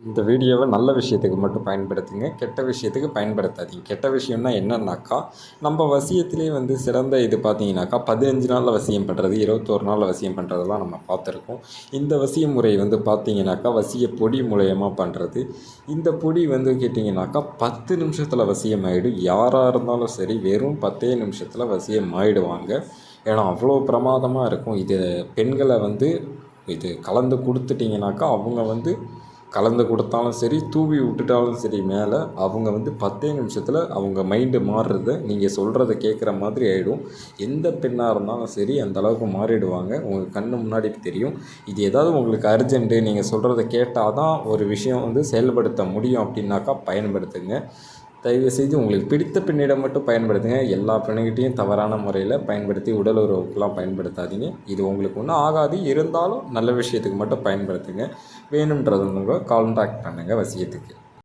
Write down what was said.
இந்த வீடியோவை நல்ல விஷயத்துக்கு மட்டும் பயன்படுத்துங்க. கெட்ட விஷயத்துக்கு பயன்படுத்தாதீங்க. கெட்ட விஷயம்னா என்னன்னாக்கா, நம்ம வசியத்திலே வந்து சிறந்த இது பார்த்தீங்கன்னாக்கா, 15 நாள்ல வசியம் பண்ணுறது, 21 நாள்ல வசியம் பண்ணுறதெல்லாம் நம்ம பார்த்துருக்கோம். இந்த வசிய முறை வந்து பார்த்தீங்கன்னாக்கா, வசிய பொடி மூலியமா பண்ணுறது. இந்த பொடி வந்து கேட்டிங்கனாக்கா, 10 நிமிஷத்தில் வசியம் ஆயிடும். யாராக இருந்தாலும் சரி, வெறும் 10 நிமிஷத்தில் வசியம் ஆயிடுவாங்க. ஏன்னா, அவ்வளோ பிரமாதமாக இருக்கும். இது பெண்களை வந்து இது கலந்து கொடுத்துட்டிங்கனாக்கா, அவங்க வந்து கலந்து கொடுத்தாலும் சரி, தூவி விட்டுட்டாலும் சரி மேலே, அவங்க வந்து 10 நிமிஷத்தில் அவங்க மைண்டு மாறுறத நீங்கள் சொல்கிறத கேட்குற மாதிரி ஆகிடும். எந்த பெண்ணாக இருந்தாலும் சரி அந்த அளவுக்கு மாறிடுவாங்க. உங்கள் கண்ணு முன்னாடி தெரியும். இது ஏதாவது உங்களுக்கு அர்ஜென்ட்டு, நீங்கள் சொல்கிறத கேட்டால் தான் ஒரு விஷயம் வந்து செயல்படுத்த முடியும் அப்படின்னாக்கா பயன்படுத்துங்க. தயவுசெய்து உங்களுக்கு பிடித்த பெண்ணிடம் மட்டும் பயன்படுத்துங்க. எல்லா பெண்ணுக்கிட்டையும் தவறான முறையில் பயன்படுத்தி உடல் உறவுக்கெலாம் பயன்படுத்தாதீங்க. இது உங்களுக்கு ஒன்றும் ஆகாது. இருந்தாலும் நல்ல விஷயத்துக்கு மட்டும் பயன்படுத்துங்க. வேணுன்றவங்க கான்டாக்ட் பண்ணுங்கள் வசியத்துக்கு.